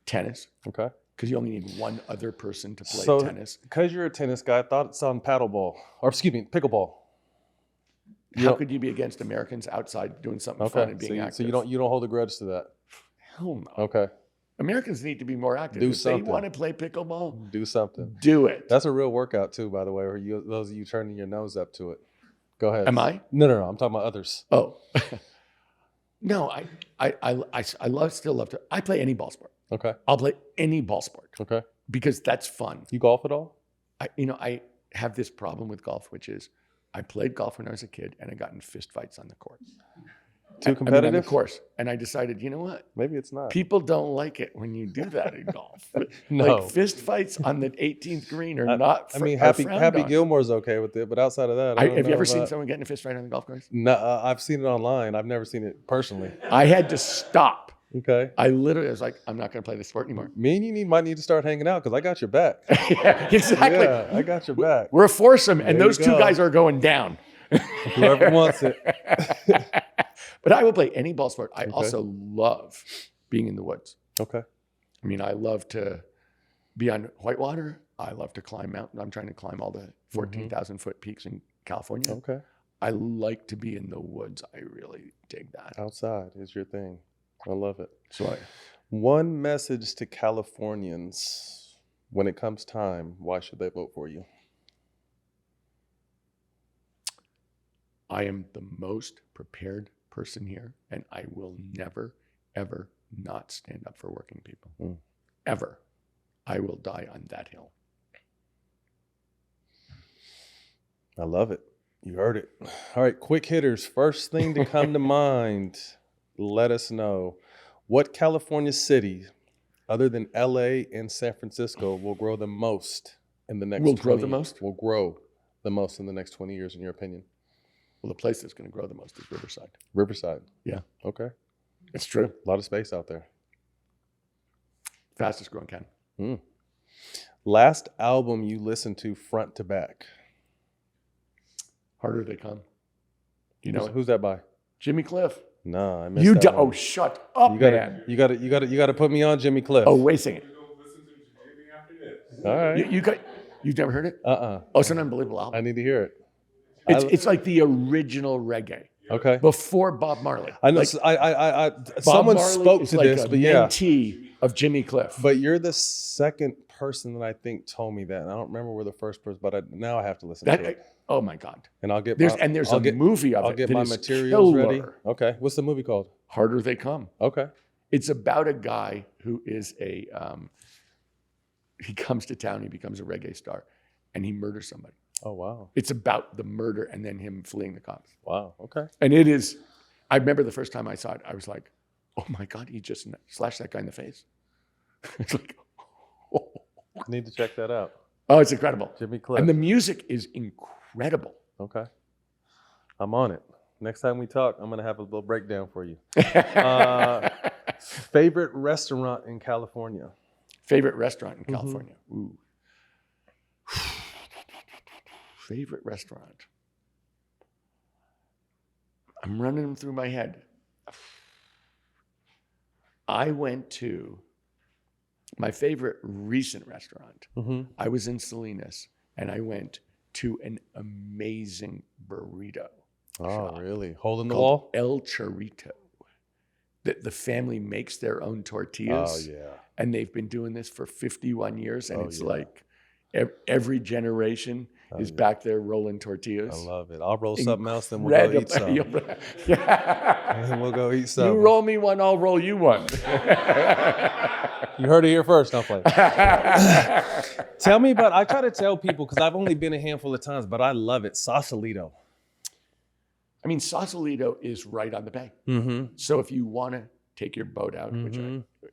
B: tennis,
C: Okay.
B: because you only need one other person to play
C: So,
B: tennis.
C: because you're a tennis guy, I thought it's on paddleball, or excuse me, pickleball.
B: How could you be against Americans outside doing something fun
C: Okay.
B: and being active?
C: So you don't hold a grudge to that.
B: Hell no.
C: Okay.
B: Americans need to be more active.
C: Do
B: if
C: something.
B: they want to play pickleball,
C: Do something.
B: do it.
C: That's a real workout too, by the way. Or those of you turning your nose up to it. Go ahead.
B: Am I?
C: No. I'm talking about others.
B: Oh. No, I still love to. I play any ball sport.
C: Okay.
B: I'll play any ball sport
C: Okay.
B: because that's fun.
C: You golf at all?
B: I have this problem with golf, which is I played golf when I was a kid and I got in fist fights on the court.
C: Too
B: on
C: competitive?
B: the course. And I decided, you know what?
C: Maybe it's not.
B: People don't like it when you do that in golf.
C: No.
B: Like fist fights on the 18th green are
C: I
B: not.
C: mean,
B: are
C: Happy
B: frowned on.
C: Gilmore's okay with it, but outside of that, I don't
B: Have you
C: know
B: ever seen
C: about-
B: someone get in a fist fight on the golf course?
C: No, I've seen it online. I've never seen it personally.
B: I had to stop.
C: Okay.
B: I literally was like, I'm not going to play this sport anymore.
C: Me and you might need to start hanging out because I got your back.
B: Yeah, exactly.
C: Yeah, I got your back.
B: We're a foursome, and
C: There you
B: those two
C: go.
B: guys are going down.
C: Whoever wants it.
B: But I will play any ball sport. I
C: Okay.
B: also love being in the woods.
C: Okay.
B: I mean, I love to be on whitewater. I love to climb mountains. I'm trying to climb all the 14,000 foot peaks in California.
C: Okay.
B: I like to be in the woods. I really dig that.
C: Outside is your thing. I love it.
B: So
C: One message to Californians when it comes time, why should they vote for you?
B: I am the most prepared person here, and I will never, ever not stand up for working people.
C: Mm.
B: Ever. I will die on that hill.
C: I love it. You heard it. All right, quick hitters. First thing to come to mind, let us know. What California city, other than LA and San Francisco, will grow the most in the next
B: Will grow
C: 20
B: the most?
C: Will grow the most in the next 20 years, in your opinion?
B: Well, the place that's going to grow the most is Riverside.
C: Riverside.
B: Yeah.
C: Okay.
B: It's true.
C: A lot of space out there.
B: Fastest growing county.
C: Last album you listened to front to back.
B: Harder they come. You know it?
C: Who's that by?
B: Jimmy Cliff.
C: No, I missed
B: You
C: that
B: do-
C: one.
B: Oh, shut up,
C: You gotta,
B: man.
C: you gotta put me on Jimmy Cliff.
B: Oh, wait a second.
C: All right.
B: You've never heard it?
C: Oh,
B: it's an unbelievable
C: I
B: album.
C: need to hear it.
B: It's like the original reggae
C: Okay.
B: before Bob Marley.
C: I know.
B: Like,
C: Bob
B: Someone
C: spoke to this, but yeah.
B: mentee of Jimmy Cliff.
C: But you're the second person that I think told me that. And I don't remember where the first person, but now I have to listen to it.
B: Oh my God.
C: And I'll get
B: There's
C: I'll
B: a movie of
C: I'll
B: it.
C: get
B: that
C: my
B: is
C: materials
B: killer.
C: ready. Okay. What's the movie called?
B: Harder They Come.
C: Okay.
B: It's about a guy who is he comes to town, he becomes a reggae star, and he murders somebody.
C: Oh, wow.
B: It's about the murder and then him fleeing the cops.
C: Wow. Okay.
B: And it is, I remember the first time I saw it, I was like, oh my God, he just slashed that guy in the face. It's like, oh.
C: Need to check that out.
B: Oh, it's incredible.
C: Jimmy Cliff.
B: And the music is incredible.
C: Okay. I'm on it. Next time we talk, I'm going to have a little breakdown for you. Favorite restaurant in California?
B: Favorite restaurant in California? Ooh. Favorite restaurant. I'm running them through my head. I went to my favorite recent restaurant. I was in Salinas and I went to an amazing burrito.
C: Oh, really? Hole in the
B: called
C: wall?
B: El Chorrito. The family makes their own tortillas.
C: Oh, yeah.
B: And they've been doing this for 51 years. And
C: Oh,
B: it's
C: yeah.
B: like every generation is back there rolling tortillas.
C: I love it. I'll roll something else, then we'll go eat some.
B: Yeah.
C: And then we'll go eat some.
B: You roll me one, I'll roll you one.
C: You heard it here first. I'll play. Tell me about, I try to tell people, because I've only been a handful of times, but I love it. Sausalito.
B: I mean, Sausalito is right on the bay. So if you want to take your boat out,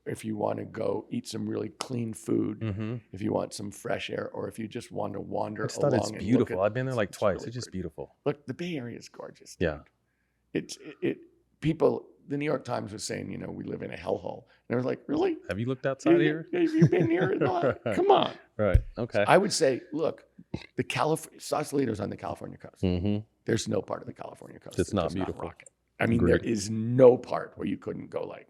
B: if you want to go eat some really clean food, if you want some fresh air, or if you just want to wander
C: I just thought
B: along
C: it's
B: and
C: beautiful.
B: look at,
C: I've been there like twice.
B: really
C: It's just
B: pretty.
C: beautiful.
B: Look, the Bay Area is gorgeous.
C: Yeah.
B: People, the New York Times was saying, we live in a hellhole. And I was like, really?
C: Have you looked outside here?
B: Have you been here? Come on.
C: Right. Okay.
B: I would say, look, Sausalito's on the California coast.
C: Mm-hmm.
B: There's no part of the California coast
C: It's
B: that
C: not
B: does
C: beautiful.
B: rock it. I mean,
C: Agreed.
B: there is no part where you couldn't go like,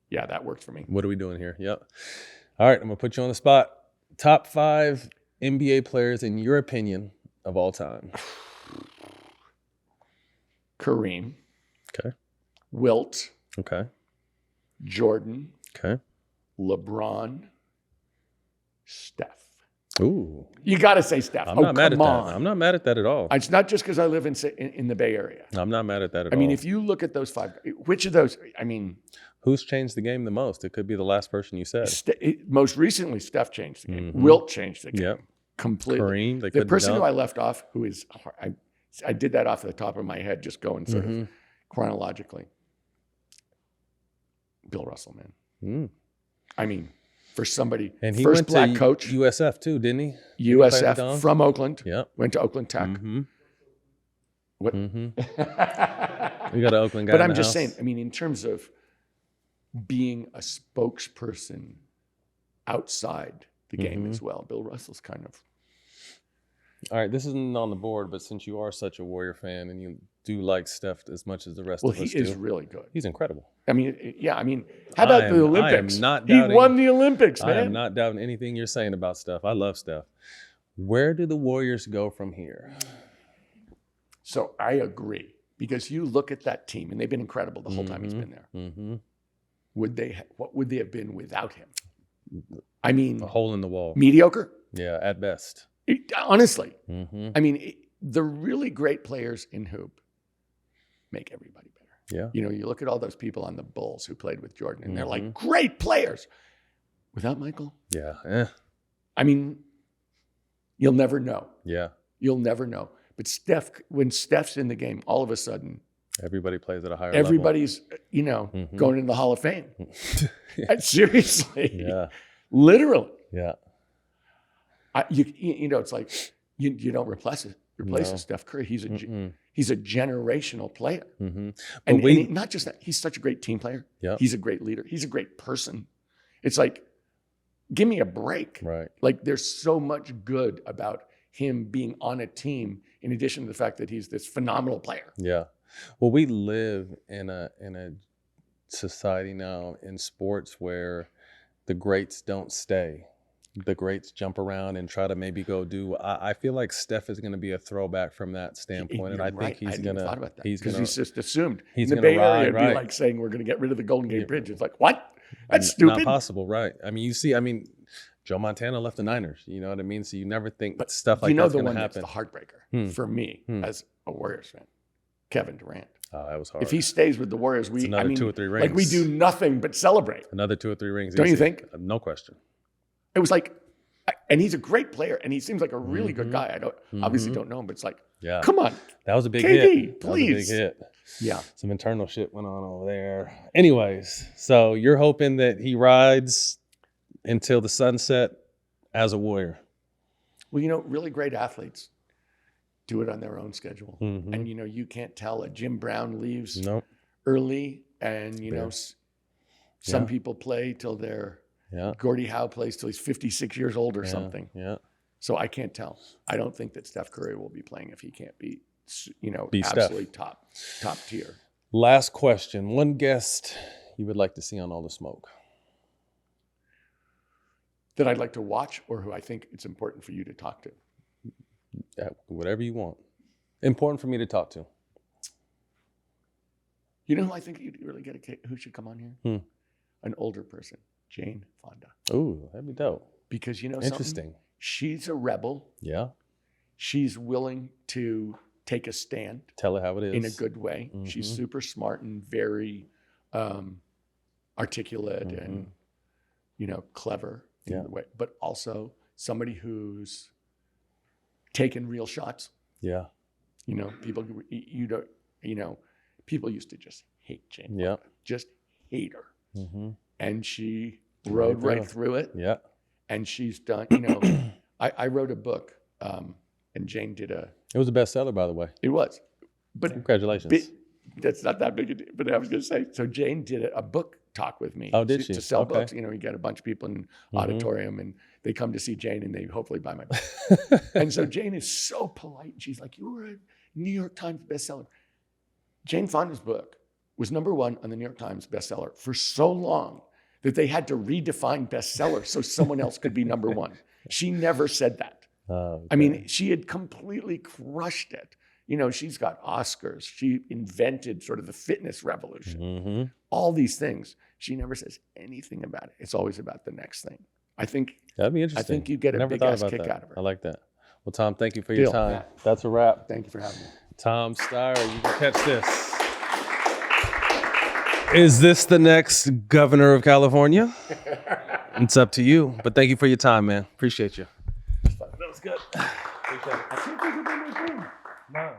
B: yeah, that works for me.
C: What are we doing here? Yep. All right. I'm going to put you on the spot. Top 5 NBA players, in your opinion, of all time.
B: Kareem.
C: Okay.
B: Wilt.
C: Okay.
B: Jordan.
C: Okay.
B: LeBron. Steph.
C: Ooh.
B: You got to say Steph.
C: I'm not mad at
B: come
C: that.
B: on.
C: I'm not mad at that at all.
B: It's not just because I live in the Bay Area.
C: I'm not mad at that at all.
B: I mean, if you look at those 5, which of those, I mean,
C: who's changed the game the most? It could be the last person you said.
B: most recently, Steph changed the game. Wilt changed the game
C: Yep.
B: completely.
C: Kareem, they
B: The
C: couldn't
B: person who
C: dunk.
B: I left off, who is, I did that off the top of my head, just going sort of chronologically. Bill Russell, man. I mean, for somebody,
C: And he
B: first
C: went
B: black
C: to
B: coach,
C: USF too, didn't he?
B: USF
C: Dunk?
B: from Oakland,
C: Yep.
B: went to Oakland Tech. What?
C: We got an Oakland guy
B: But
C: in
B: I'm
C: the
B: just
C: house.
B: saying, I mean, in terms of being a spokesperson outside the game as well, Bill Russell's kind of.
C: All right, this isn't on the board, but since you are such a Warrior fan and you do like Steph as much as the rest
B: Well,
C: of
B: he
C: us
B: is
C: do,
B: really good.
C: he's incredible.
B: I mean, yeah. I mean, how about the Olympics?
C: I am not
B: He
C: doubting,
B: won the Olympics, man.
C: I am not doubting anything you're saying about Steph. I love Steph. Where do the Warriors go from here?
B: So I agree, because you look at that team, and they've been incredible the whole time he's been there. What would they have been without him? I mean,
C: A hole in the wall.
B: mediocre.
C: Yeah, at best.
B: Honestly, I mean, the really great players in hoop make everybody better.
C: Yeah.
B: You look at all those people on the Bulls who played with Jordan, and they're like great players. Without Michael,
C: Yeah.
B: I mean, you'll never know.
C: Yeah.
B: You'll never know. But when Steph's in the game, all of a sudden,
C: Everybody plays at a higher
B: everybody's, going into the Hall of Fame. Seriously.
C: level.
B: Literally.
C: Yeah.
B: It's like you don't replace
C: No.
B: Steph Curry. He's a generational player.
C: Mm-hmm.
B: And not just that, he's such a great team player.
C: Yeah.
B: He's a great leader. He's a great person. It's like, give me a break.
C: Right.
B: Like, there's so much good about him being on a team, in addition to the fact that he's this phenomenal player.
C: Yeah. Well, we live in a society now in sports where the greats don't stay. The greats jump around and try to maybe go do. I feel like Steph is going to be a throwback from that standpoint, and I think he's going to.
B: thought about that,
C: He's
B: because
C: going
B: he's just assumed
C: he's
B: in the
C: gonna
B: Bay
C: ride,
B: Area, it'd be
C: right.
B: like saying we're going to get rid of the Golden Gate Bridge. It's like, what? That's stupid.
C: Not possible, right? I mean, you see, Joe Montana left the Niners. You know what I mean? So you never think
B: But
C: stuff like that's
B: the
C: going to
B: one
C: happen.
B: that's the heartbreaker for me as a Warriors fan, Kevin Durant.
C: Oh, that was hard.
B: If he stays with the Warriors,
C: It's another 2 or 3 rings.
B: like we do nothing but celebrate.
C: Another 2 or 3 rings.
B: Don't you
C: easy.
B: think?
C: No question.
B: It was like And he's a great player, and he seems like a really good guy. I obviously don't know him, but it's like,
C: Yeah.
B: come on,
C: That was a big
B: KD,
C: hit.
B: please.
C: That was a big hit.
B: Yeah.
C: Some internal shit went on over there. Anyways, so you're hoping that he rides until the sunset as a warrior.
B: Well, really great athletes do it on their own schedule. And, you can't tell. Jim Brown leaves
C: Nope.
B: early, and, some people play till they're, Gordie Howe plays till he's 56 years old or something.
C: Yeah.
B: So I can't tell. I don't think that Steph Curry will be playing if he can't be,
C: Beat
B: absolutely top tier.
C: Last question. One guest you would like to see on All the Smoke?
B: That I'd like to watch, or who I think it's important for you to talk to?
C: Whatever you want. Important for me to talk to.
B: You know who I think you'd really get who should come on here? An older person, Jane Fonda.
C: Ooh, that'd be dope.
B: Because
C: Interesting.
B: something? She's a rebel.
C: Yeah.
B: She's willing to take a stand.
C: Tell it how it is.
B: In a good way. She's super smart and very articulate and, clever in the way, but also somebody who's taken real shots.
C: Yeah.
B: People, people used to just hate Jane.
C: Yeah.
B: Just hate her. And she rode right through it.
C: Yeah.
B: And she's done, I wrote a book, and Jane did
C: It was a bestseller, by the way.
B: It was. But
C: congratulations.
B: That's not that big a deal. But I was going to say, so Jane did a book talk with me.
C: Oh, did she?
B: To sell
C: Okay.
B: books. You get a bunch of people in auditorium, and they come to see Jane, and they hopefully buy my book. And so Jane is so polite. She's like, you were a New York Times bestseller. Jane Fonda's book was #1 on the New York Times bestseller for so long that they had to redefine bestseller so someone else could be #1. She never said that.
C: Okay.
B: I mean, she had completely crushed it. She's got Oscars. She invented sort of the fitness revolution. All these things. She never says anything about it. It's always about the next thing. I think
C: that'd be interesting.
B: I think you get a big ass kick out of her.
C: I like that. Well, Tom, thank you for your
B: Deal.
C: time.
B: Yeah.
C: That's a wrap.
B: Thank you for having me.
C: Tom Steyer, you can catch this. Is this the next governor of California? It's up to you. But thank you for your time, man. Appreciate you.
B: That was good.
C: Appreciate it.
B: I can't think of anything.
C: No.